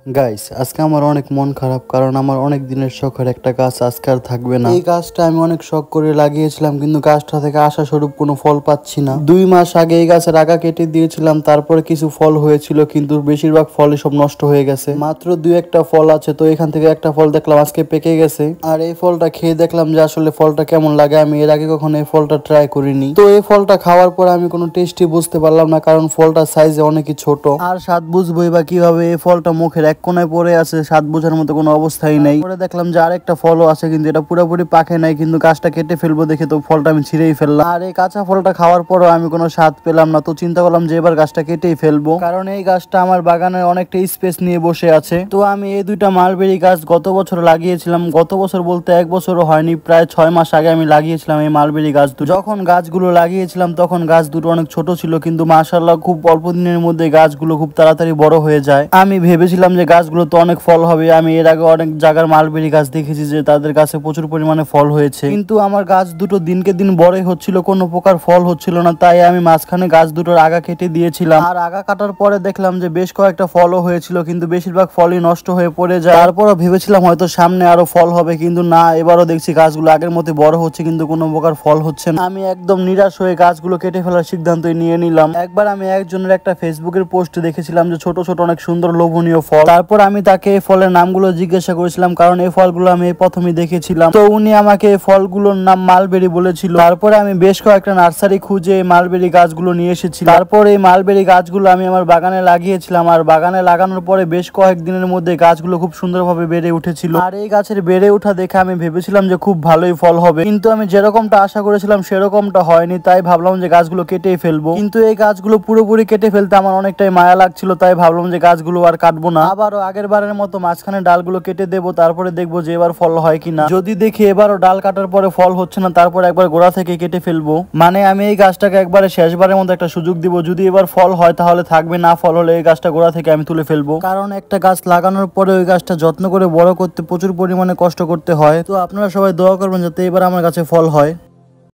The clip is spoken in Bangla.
গাইস আজকে আমার অনেক মন খারাপ, কারণ আমার অনেক দিনের শখের একটা গাছ আজকে আর থাকবে না। এই গাছটা আমি অনেক শখ করে লাগিয়েছিলাম, কিন্তু গাছটা থেকে আশাস্বরূপ কোনো ফল পাচ্ছি না। 2 মাস আগে এই গাছের আগা কেটে দিয়েছিলাম, তারপরে কিছু ফল হয়েছিল, কিন্তু বেশিরভাগ ফলই সব নষ্ট হয়ে গেছে। মাত্র 2-1টা ফল আছে, তো এখান থেকে একটা ফল দেখলাম আজকে পেকে গেছে। আর এই ফলটা খেয়ে দেখলাম যে আসলে ফলটা কেমন লাগে। আমি এর আগে কখনো এই ফলটা ট্রাই করিনি, তো এই ফলটা খাওয়ার পর আমি কোনো টেস্টই বুঝতে পারলাম না, কারণ ফলটা সাইজে অনেকই ছোট। আর স্বাদ বুঝবোই বা কিভাবে? এই ফলটা মুখের এক কোনায় পড়ে আছে, স্বাদ বোঝার মতো কোনো অবস্থাই নেই। পরে দেখলাম যে আরেকটা ফলও আছে, কিন্তু এটা পুরোপুরি পাকে নাই, কিন্তু গাছটা কেটে ফেলবো দেখে তো ফলটা আমি ছিঁড়েই ফেললাম। আর এই কাঁচা ফলটা খাওয়ার পরও আমি কোনো স্বাদ পেলাম না, তো চিন্তা করলাম যে এবার গাছটা কেটেই ফেলবো, কারণ এই গাছটা আমার বাগানে অনেকটা স্পেস নিয়ে বসে আছে। তো আমি এই 2টা মালবেরি গাছ গত বছর লাগিয়েছিলাম। গত বছর বলতে 1 বছরও হয়নি, প্রায় 6 মাস আগে আমি লাগিয়েছিলাম এই মালবেরি গাছ দুটো। যখন গাছগুলো লাগিয়েছিলাম তখন গাছ দুটো অনেক ছোট ছিল, কিন্তু মাশাআল্লাহ খুব অল্প দিনের মধ্যে গাছগুলো খুব তাড়াতাড়ি বড় হয়ে যায়। আমি ভেবেছিলাম যে গাছগুলো তো অনেক ফল হবে। আমি এর আগে অনেক জায়গার মালবেরি গাছ দেখেছি যে তাদের গাছে প্রচুর পরিমাণে ফল হয়েছে, কিন্তু আমার গাছ দুটো দিনকে দিন বড়ই হচ্ছিল, কোনো প্রকার ফল হচ্ছিল না। তাই আমি মাঝখানে গাছ দুটোর আগা কেটে দিয়েছিলাম। আর আগা কাটার পরে দেখলাম যে বেশ কয়েকটা ফলও হয়েছিল, কিন্তু বেশিরভাগ ফলই নষ্ট হয়ে পড়ে যায়। তারপরও ভেবেছিলাম হয়তো সামনে আরো ফল হবে, কিন্তু না, এবারও দেখছি গাছগুলো আগের মতো বড় হচ্ছে, কিন্তু কোনো প্রকার ফল হচ্ছে না। আমি একদম নিরাশ হয়ে গাছগুলো কেটে ফেলার সিদ্ধান্তই নিয়ে নিলাম। একবার আমি একজনের একটা ফেসবুকের পোস্ট দেখেছিলাম যে ছোট ছোট অনেক সুন্দর লোভনীয় ফল। তারপর আমি তাকে এই ফলের নামগুলো জিজ্ঞাসা করেছিলাম, কারণ এই ফলগুলো আমি প্রথমে দেখেছিলাম। তো উনি আমাকে এই ফলগুলোর নাম মালবেরি বলেছিল। তারপরে আমি বেশ কয়েকটা নার্সারি খুঁজে এই মালবেরি গাছগুলো নিয়ে এসেছি। তারপর এই মালবেরি গাছগুলো আমি আমার বাগানে লাগিয়েছিলাম, আর বাগানে লাগানোর পরে বেশ কয়েকদিনের মধ্যে গাছগুলো খুব সুন্দরভাবে বেড়ে উঠেছিল। আর এই গাছের বেড়ে ওঠা দেখে আমি ভেবেছিলাম যে খুব ভালোই ফল হবে, কিন্তু আমি যেরকমটা আশা করেছিলাম সেরকমটা হয়নি। তাই ভাবলাম যে গাছগুলো কেটেই ফেলবো, কিন্তু এই গাছগুলো পুরোপুরি কেটে ফেলতে আমার অনেকটাই মায়া লাগছিল। তাই ভাবলাম যে গাছগুলো আর কাটবো না, আবারও আগের বারের মতো মাঝখানে ডালগুলো কেটে দেবো, তারপরে দেখবো যে এবার ফল হয় কিনা। যদি দেখি এবারও ডাল কাটার পরে ফল হচ্ছে না, তারপর একবার গোড়া থেকে কেটে ফেলবো। মানে আমি এই গাছটাকে একবারে শেষবারের মতো একটা সুযোগ দিব। যদি এবার ফল হয় তাহলে থাকবে, না ফল হলে এই গাছটা গোড়া থেকে আমি তুলে ফেলবো, কারণ একটা গাছ লাগানোর পরে ওই গাছটা যত্ন করে বড় করতে প্রচুর পরিমাণে কষ্ট করতে হয়। তো আপনারা সবাই দোয়া করবেন যাতে এবার আমার গাছে ফল হয়।